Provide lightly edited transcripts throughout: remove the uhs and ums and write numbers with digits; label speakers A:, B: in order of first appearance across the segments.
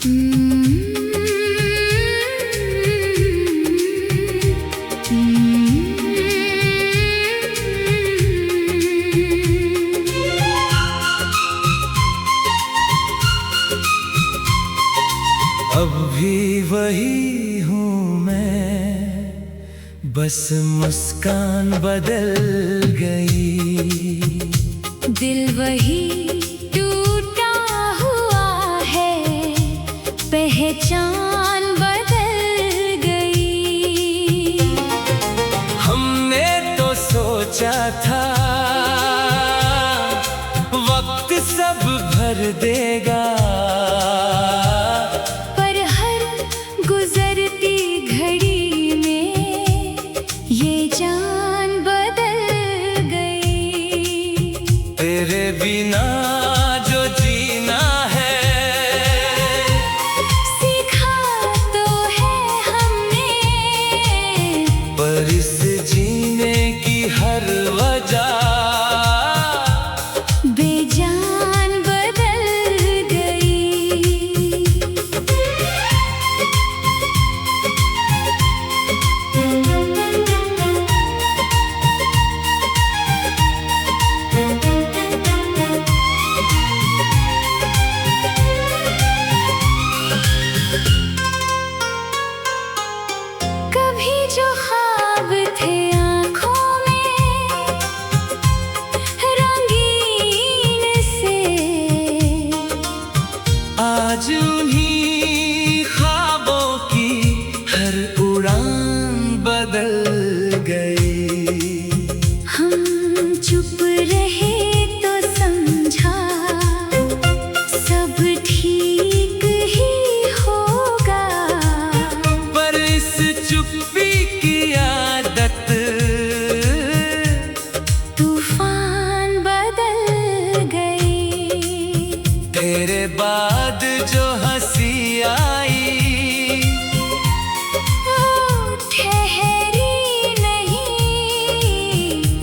A: अब भी वही हूँ मैं, बस मुस्कान बदल गई।
B: दिल वही टूटा हुआ है, पहचान बदल गई।
A: हमने तो सोचा था वक्त सब भर देगा, तेरे बिना जो जीना है
B: सीखा तो है हमने,
A: पर इस जीने की हर वजह
B: बेजान बदल गई। जो ख्वाब थे आँखों में रंगीन से,
A: आज उन्हीं ख्वाबों की हर उड़ान बदल गई।
B: हम चुप रहे तो समझा सब ठीक ही होगा,
A: पर इस चुप्पी की आदत
B: तूफान बदल गई।
A: तेरे बाद जो हंसी आई
B: वो ठहरी नहीं,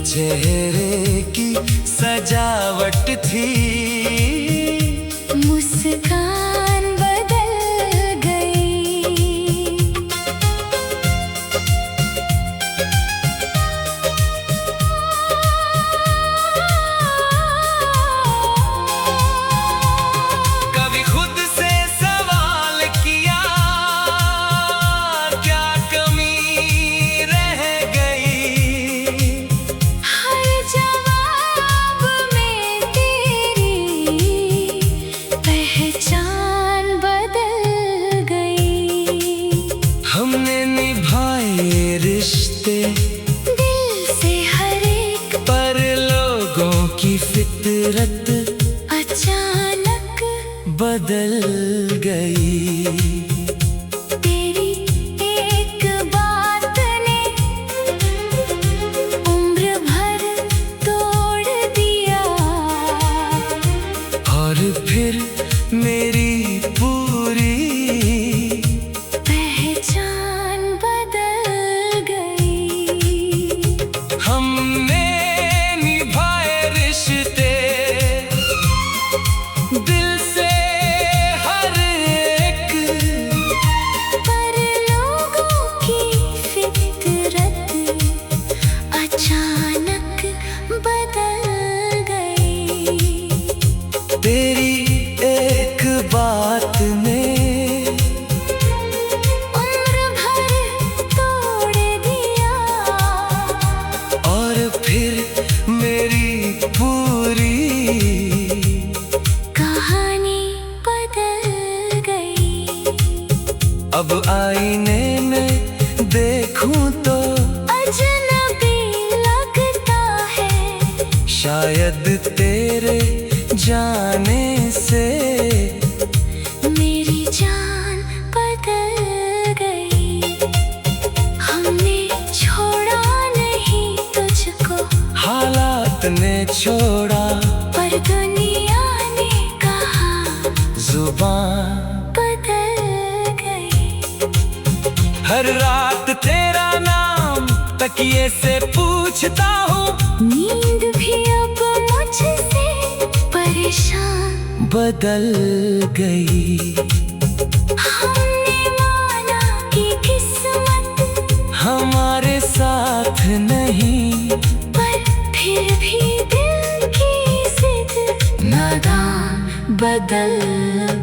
A: चेहरे की सजावट थी,
B: मुस्कान बदल गई।
A: कभी खुद से सवाल किया क्या कमी रह गई,
B: हर जवाब में तेरी पहचान बदल गई।
A: हमने निभाए रिश्ते
B: दिल से हर एक,
A: पर लोगों की फितरत
B: अचानक
A: बदल गई।
B: तेरी एक बात ने उम्र भर तोड़ दिया,
A: और फिर मेरी पूरी
B: पहचान बदल गई।
A: हमने निभाए रिश्ते दिल से हर एक,
B: पर लोगों की फितरत अचानक बदल गई।
A: तेरी एक बात ने
B: उम्र भर तोड़ दिया,
A: और फिर मेरी पूरी
B: कहानी बदल गई।
A: अब आईने में देखूं तो
B: अजनबी लगता है,
A: शायद तेरे जाने से
B: मेरी जान बदल गई। हमने छोड़ा नहीं तुझको,
A: हालात ने छोड़ा,
B: पर दुनिया ने कहा
A: जुबान
B: बदल गई।
A: हर रात तेरा नाम तकिए से पूछता हूँ,
B: नींद भी अब मुझसे परेशान
A: बदल गई। हमारे साथ नहीं,
B: पर फिर भी दिल की जिद नादान बदल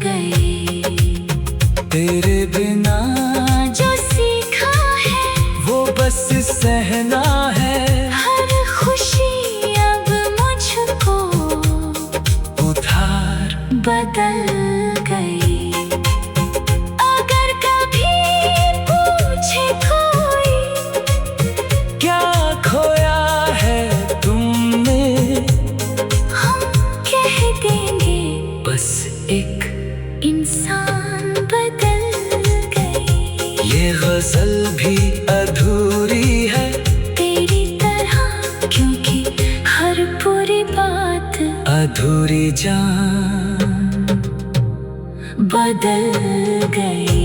B: गई।
A: तेरे बिना
B: जो सीखा है
A: वो बस सहना है,
B: हर खुशी अब मुझको
A: उधार
B: बदल गई। अगर कभी पूछे कोई
A: क्या खोया है तुमने,
B: हम कह देंगे
A: बस एक
B: इंसान बदल गई।
A: ये गजल भी अधूरी है
B: तेरी तरह, क्योंकि हर पूरी बात
A: अधूरी जान
B: बदल गई।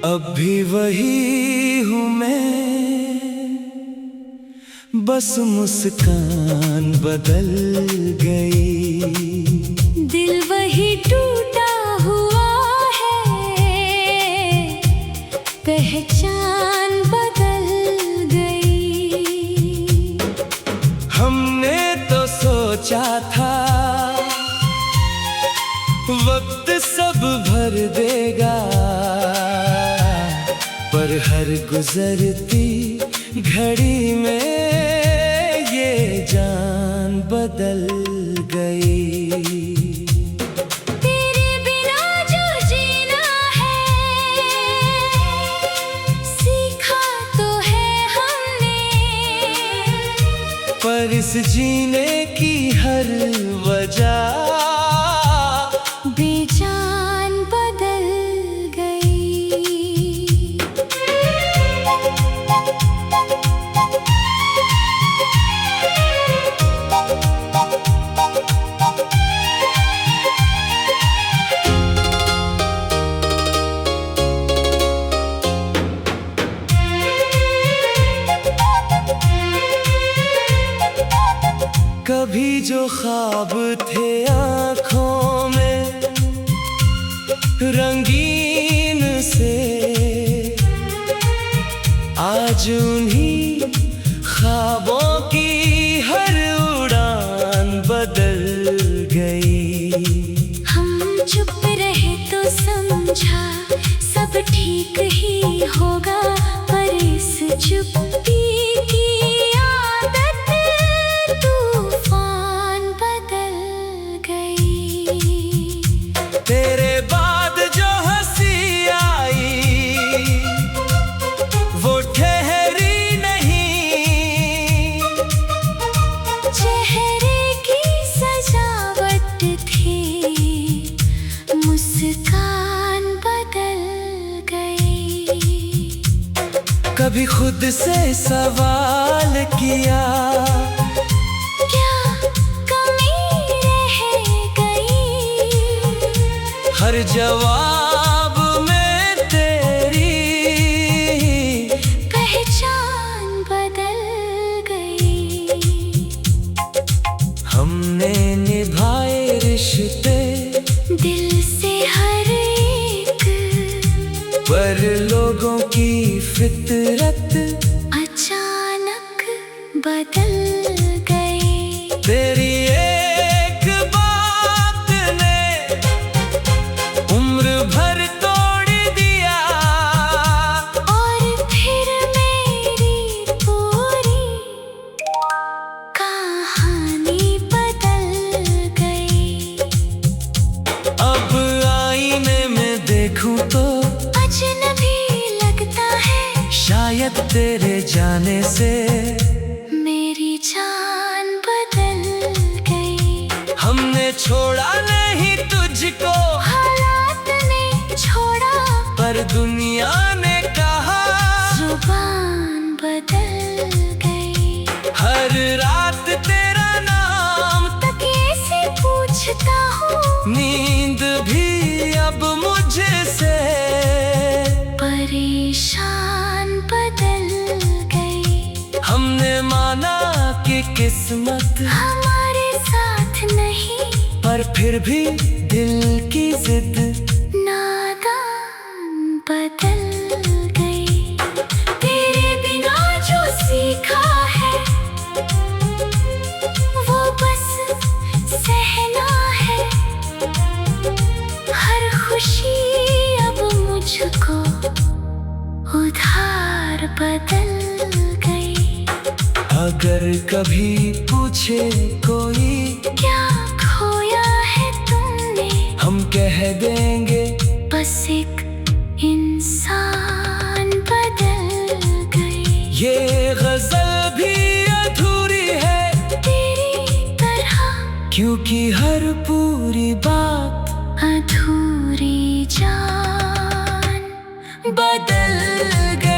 A: अब भी वही हूँ मैं, बस मुस्कान बदल गई।
B: दिल वही टूटा हुआ है, पहचान बदल गई।
A: हमने तो सोचा था वक्त सब भर देगा, पर हर गुजरती घड़ी में ये जान बदल गई।
B: तेरे बिना जो जीना है सीखा तो है हमने,
A: पर इस जीने की हर वजह
B: बेजान बदल गई।
A: कभी जो ख्वाब थे आँखों में रंगीन से, आज उन्हीं ख्वाबों की हर उड़ान बदल गई।
B: हम चुप रहे तो समझा सब ठीक ही होगा, पर इस चुप्पी की आदत तूफान बदल गई।
A: तेरे बाद जो हंसी आई वो ठहरी नहीं,
B: चेहरे की सजावट थी, मुस्कान बदल गई।
A: कभी खुद से सवाल किया
B: क्या कमी रह गई,
A: हर जवाब में तेरी
B: पहचान बदल गई।
A: हमने निभाए रिश्ते
B: दिल से हर एक,
A: पर लोगों की फितरत
B: अचानक बदल गई।
A: तेरी एक बात ने उम्र भर तोड़ दिया,
B: और फिर मेरी पूरी कहानी बदल गई।
A: अब आईने में देखूं तो
B: अजनबी लगता है,
A: शायद तेरे जाने से
B: मेरी जान
A: छोड़ा नहीं तुझको,
B: हालात ने छोड़ा,
A: पर दुनिया ने कहा
B: जुबान बदल गई।
A: हर रात तेरा नाम
B: तकिए से पूछता हूँ,
A: नींद भी अब मुझसे
B: परेशान बदल गई।
A: हमने माना कि किस्मत
B: हमारे साथ नहीं,
A: पर फिर भी दिल की जिद
B: नादान बदल गई। तेरे बिना जो सीखा है वो बस सहना है। हर खुशी अब मुझको उधार बदल गई।
A: अगर कभी पूछे कोई
B: क्या खोया है तुमने,
A: हम कह देंगे
B: बस एक इंसान बदल गई।
A: ये गजल भी अधूरी है
B: तेरी तरह,
A: क्योंकि हर पूरी बात
B: अधूरी जान
A: बदल गई।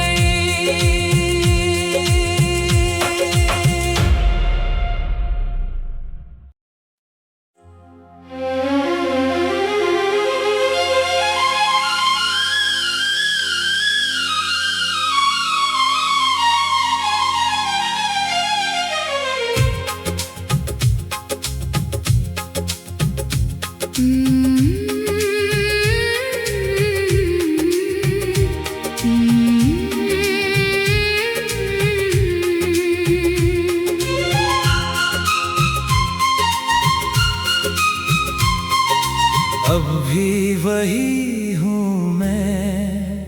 A: अब भी वही हूँ मैं,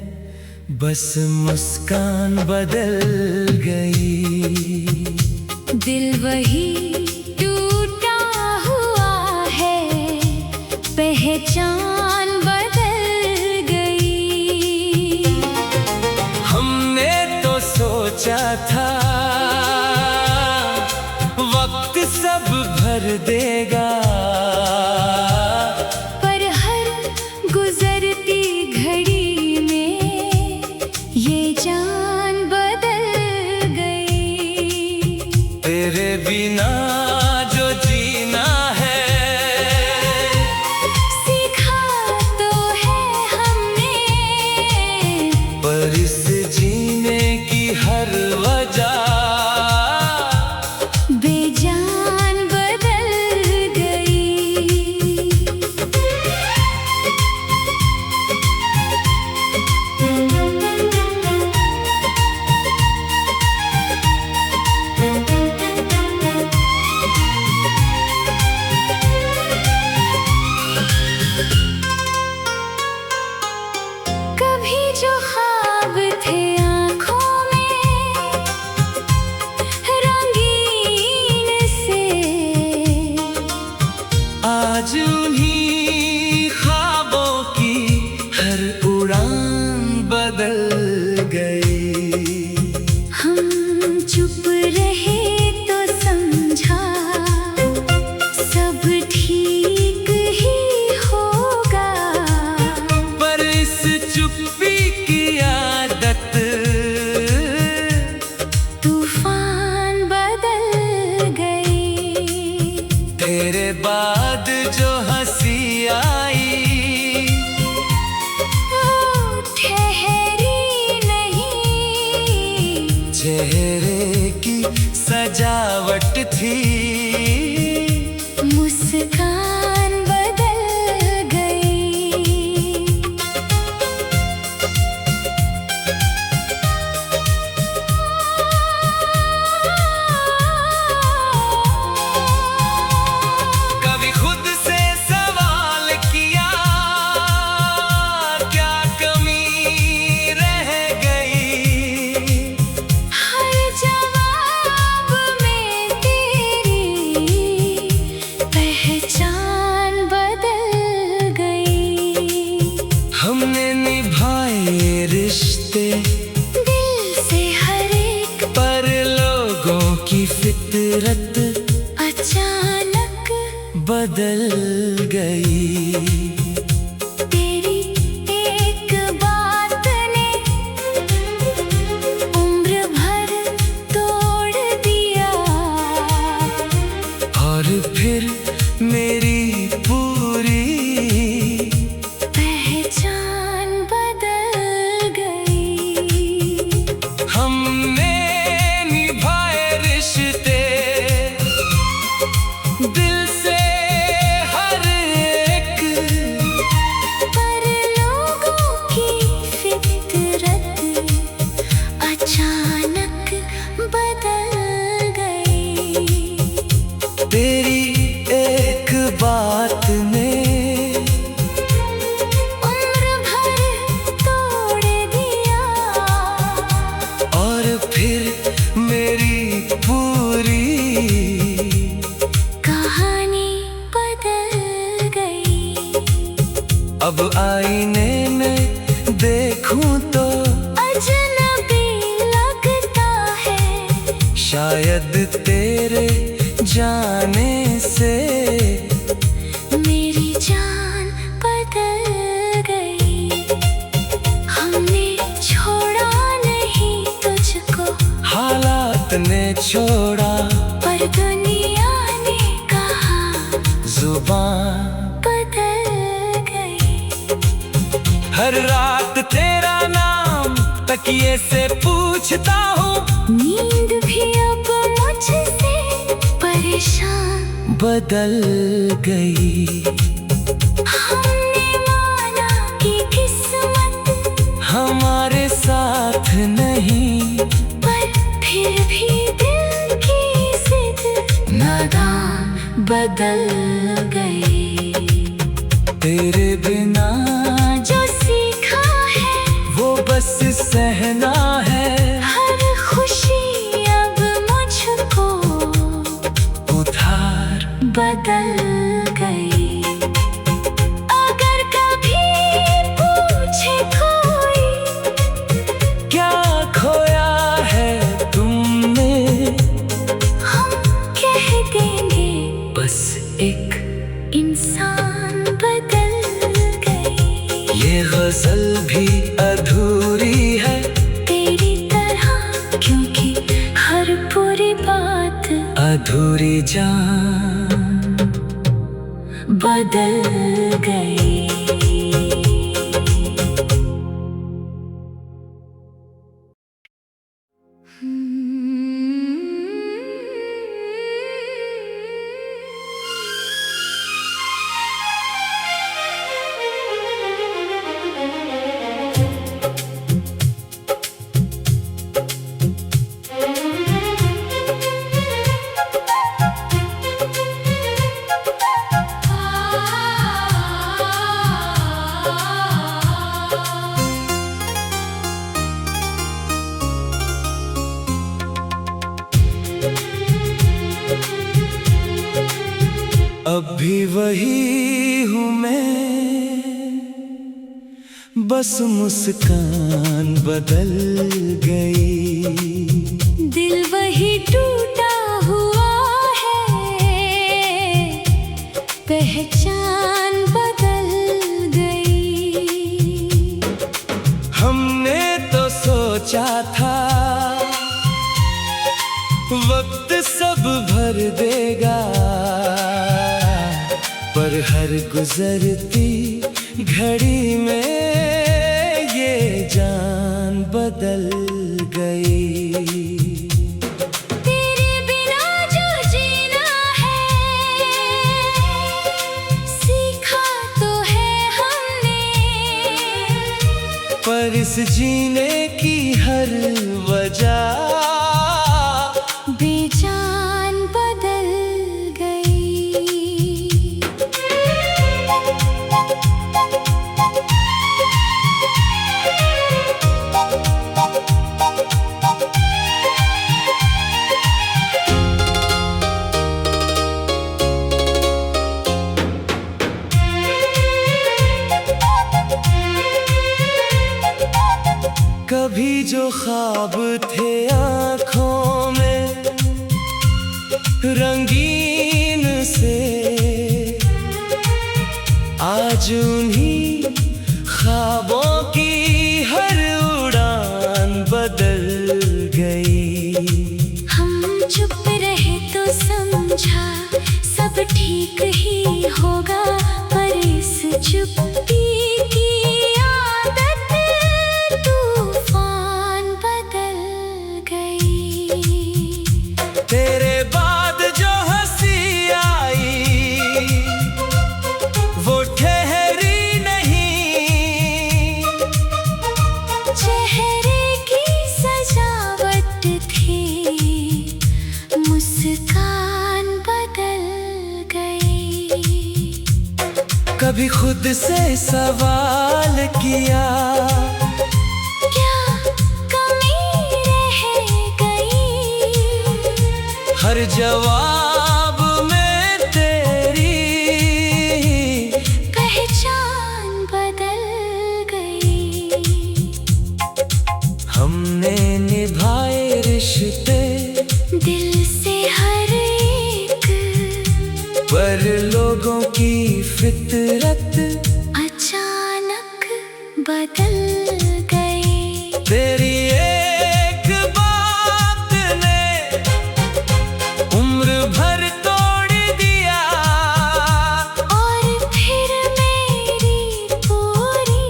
A: बस मुस्कान बदल गई।
B: दिल वही टूटा हुआ है, पहचान बदल गई।
A: हमने तो सोचा था वक्त सब भर देगा,
B: पर हर गुजरती घड़ी में ये जान बदल गई।
A: तेरे बिना जो जीना है
B: सीखा तो है हमने,
A: पर इस जीने की हर वजह
B: बेजान बदल गई। कभी जो ख्वाब थे आँखों में रंगीन से,
A: आज उन्हीं ख्वाबों की हर उड़ान बदल गई।
B: हम चुप रहे तो समझा सब ठीक ही होगा,
A: पर इस चुप्पी की आदत
B: तूफान बदल गई।
A: तेरे बाद जो हंसी आई
B: वो ठहरी नहीं,
A: चेहरे की सजावट थी,
B: मुस्कान बदल गई।
A: कभी खुद से सवाल किया क्या कमी रह गई,
B: हर जवाब में तेरी पहचान बदल गई।
A: हमने निभाए रिश्ते
B: दिल से हर एक,
A: पर लोगों की फितरत
B: अचानक
A: बदल गई।
B: तेरी एक बात ने उम्र भर तोड़ दिया,
A: और फिर मेरी पूरी
B: पहचान बदल गई।
A: हमने निभाए रिश्ते दिल से हर एक,
B: पर लोगों की फितरत अचानक बदल गई।
A: तेरी एक बात ने
B: उम्र भर तोड़ दिया,
A: और फिर मेरी पूरी
B: कहानी बदल गई।
A: अब आईने में देखूं तो
B: अजनबी लगता है,
A: शायद तेरे जाने से
B: मेरी जान बदल गई। हमने छोड़ा नहीं तुझको,
A: हालात ने छोड़ा,
B: पर दुनिया ने कहा
A: जुबान
B: बदल गई।
A: हर रात तेरा नाम तकिए से पूछता हूँ,
B: नींद भी अब मुझसे परेशान
A: बदल गई।
B: हमने माना कि किस्मत
A: हमारे साथ नहीं,
B: पर फिर भी दिल की जिद नादान बदल गई।
A: तेरे बिना
B: जो सीखा है
A: वो बस सहना है,
B: हर खुशी अब मुझको
A: उधार
B: बदल गई। अगर कभी पूछे कोई
A: क्या खोया है तुमने,
B: हम कह देंगे
A: बस एक
B: इंसान बदल गई।
A: ये गजल भी अधूरी है
B: तेरी तरह, क्योंकि हर पूरी बात
A: अधूरी जान
B: बदल गई।
A: अब भी वही हूँ मैं, बस मुस्कान बदल गई।
B: दिल वही टूटा हुआ है, पहचान बदल गई।
A: हमने तो सोचा था वक्त सब भर देगा, पर हर गुजरती घड़ी में ये जान बदल गई।
B: तेरे बिना जो जीना है, सीखा तो है हमने,
A: पर इस जीने की हर वजह
B: बेजान बदल गई।
A: कभी जो ख्वाब थे आँखों में रंगीन से, आज उन्हीं ख्वाबों की हर उड़ान बदल गई।
B: हम चुप रहे तो समझा सब ठीक ही होगा, पर इस चुप्पी की आदत तूफान बदल गई।
A: तेरे बाद जो हंसी आई वो ठहरी नहीं,
B: चेहरे की सजावट थी, मुस्कान बदल गई।
A: कभी खुद से सवाल किया,
B: क्या कमी रह गई?
A: हर जवाब में तेरी
B: पहचान बदल गई।
A: हमने निभाए रिश्ते
B: दिल से हर एक,
A: पर लोगों की फितरत
B: अचानक बदल गई।
A: तेरी एक बात ने उम्र भर तोड़ दिया,
B: और फिर मेरी पूरी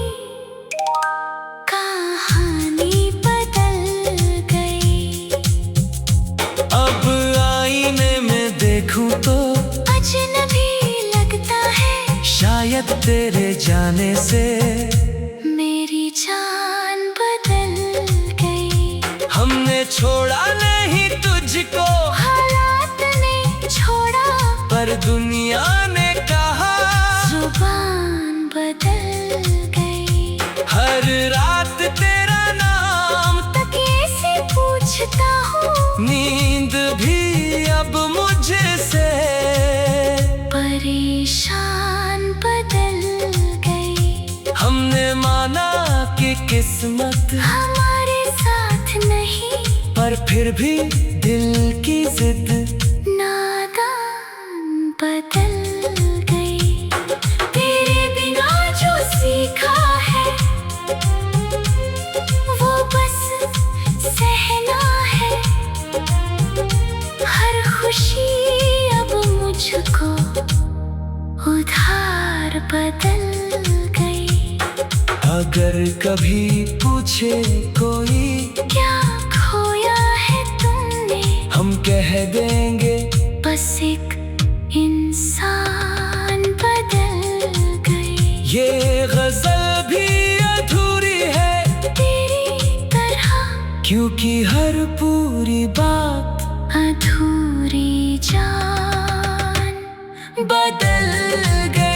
B: कहानी बदल गई।
A: अब आईने में देखूं तो
B: अजनबी लगता है,
A: शायद तेरे जाने से
B: मेरी जान बदल गई।
A: हमने छोड़ा नहीं तुझको,
B: हालात ने छोड़ा,
A: पर दुनिया ने कहा
B: जुबान बदल गई।
A: हर रात तेरा नाम
B: तकिए से पूछता हूँ,
A: नींद भी अब मुझसे
B: परेशान बदल गई।
A: हमने माना कि किस्मत
B: हमारे साथ नहीं,
A: पर फिर भी दिल की जिद
B: नादान बदल गई। तेरे बिना जो सीखा है वो बस सहना है। हर खुशी अब मुझको उधार बदल गई।
A: अगर कभी पूछे कोई
B: क्या खोया है तुमने,
A: हम कह देंगे
B: बस एक इंसान बदल गई।
A: ये गजल भी अधूरी है
B: तेरी तरह,
A: क्योंकि हर पूरी बात
B: अधूरी जान
A: बदल गई।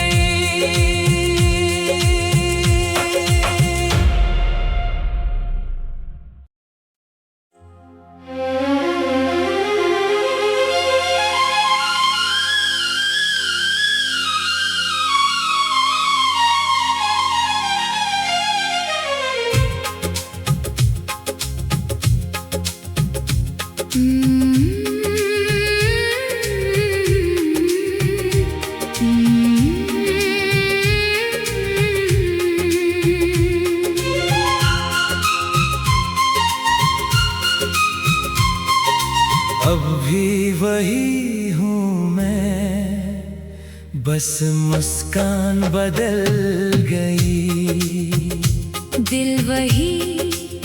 A: अब भी वही हूँ मैं, बस मुस्कान बदल गई।
B: दिल वही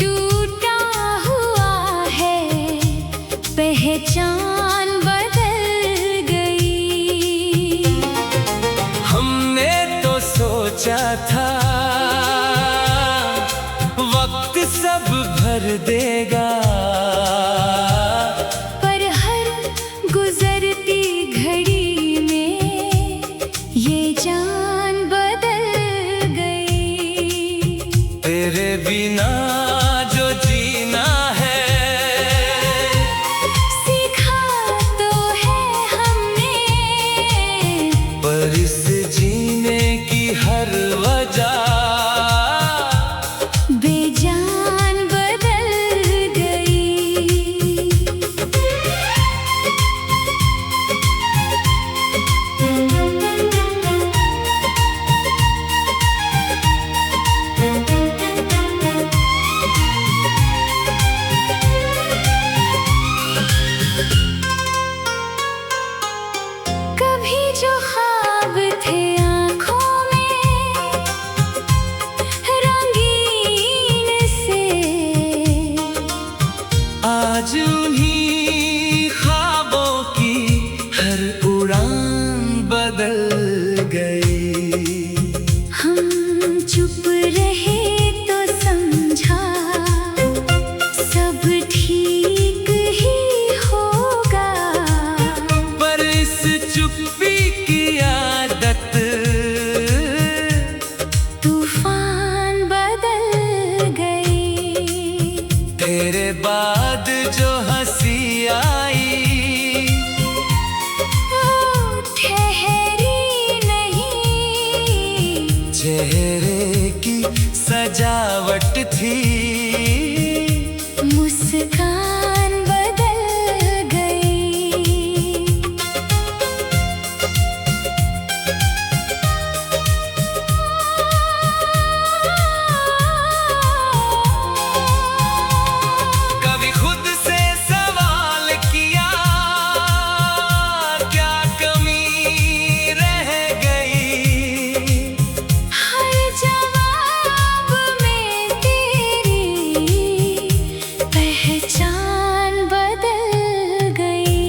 B: टूटा हुआ है, पहचान बदल गई।
A: हमने तो सोचा था वक्त सब भर देगा,
B: पर हर गुजरती घड़ी में ये जान बदल गई।
A: तेरे बिना जो जीना है
B: सीखा तो है हमने,
A: पर इस जीने की हर वजह
B: बेजान बदल गई।
A: आज उन्हीं ख्वाबों की हर उड़ान बदल गई।
B: हम चुप रहे तो समझा सब ठीक ही होगा,
A: पर इस चुप्पी की आदत
B: तूफान बदल गई।
A: तेरे बाद जो हंसी आई
B: वो ठहरी नहीं,
A: चेहरे की सजावट थी,
B: मुस्कान बदल गई।
A: कभी खुद से सवाल किया क्या कमी रह गई,
B: हर जवाब में तेरी पहचान बदल गई।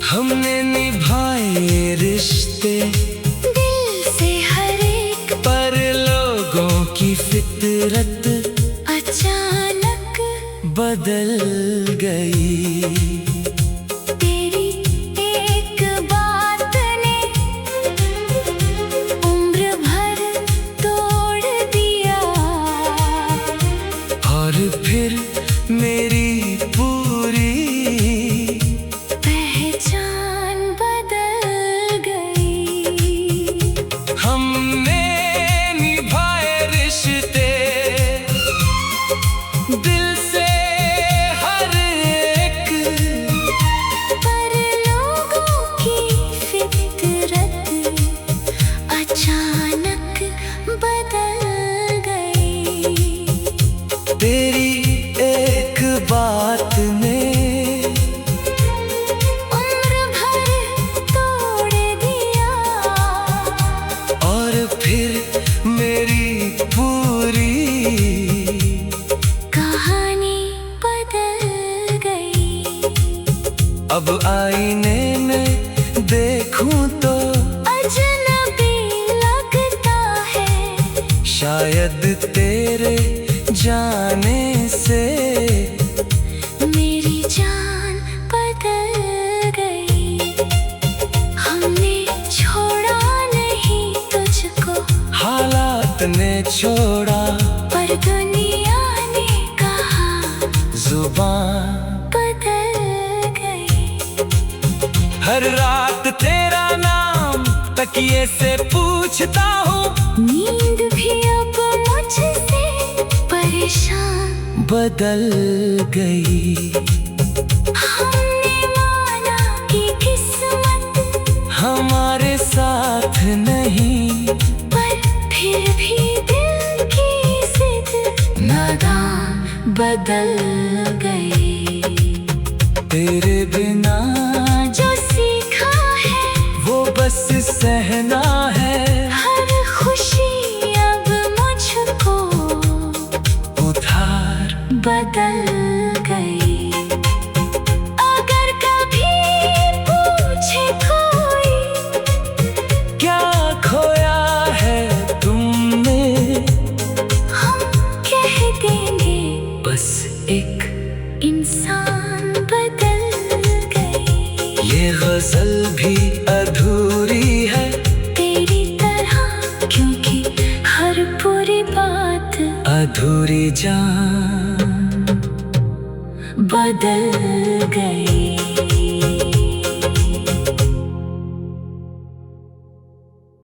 A: हमने निभाए रिश्ते
B: दिल से हर एक,
A: पर लोगों की फितरत
B: अचानक
A: बदल गई।
B: तेरी एक बात ने उम्र भर तोड़ दिया,
A: और फिर मेरी पूरी
B: पहचान बदल गई।
A: हमने निभाए रिश्ते दिल से हर एक,
B: पर लोगों की फितरत अचानक बदल गई।
A: तेरी एक बात ने
B: उम्र भर तोड़ दिया,
A: और फिर मेरी पूरी
B: कहानी बदल गई।
A: अब आईने में देखूं तो
B: अजनबी लगता है,
A: शायद तेरे जाने से
B: मेरी जान बदल गई। हमने छोड़ा नहीं तुझको,
A: हालात ने छोड़ा,
B: पर दुनिया ने कहा
A: जुबान
B: बदल गई।
A: हर रात तेरा नाम तकिए से पूछता हूँ,
B: नींद भी अब मुझसे परेशान
A: बदल गई।
B: हमने माना कि किस्मत
A: हमारे साथ नहीं,
B: पर फिर भी दिल की जिद नादान बदल गई।
A: तेरे बिना
B: जो सीखा है
A: वो बस सहना है,
B: हर खुशी अब मुझको
A: उधार
B: बदल गई। अगर कभी पूछे कोई
A: क्या खोया है तुमने,
B: हम कह देंगे
A: बस एक
B: इंसान बदल गई।
A: ये गजल भी अधूरी है
B: तेरी तरह, क्योंकि हर पूरी बात
A: अधूरी जान
B: बदल गई।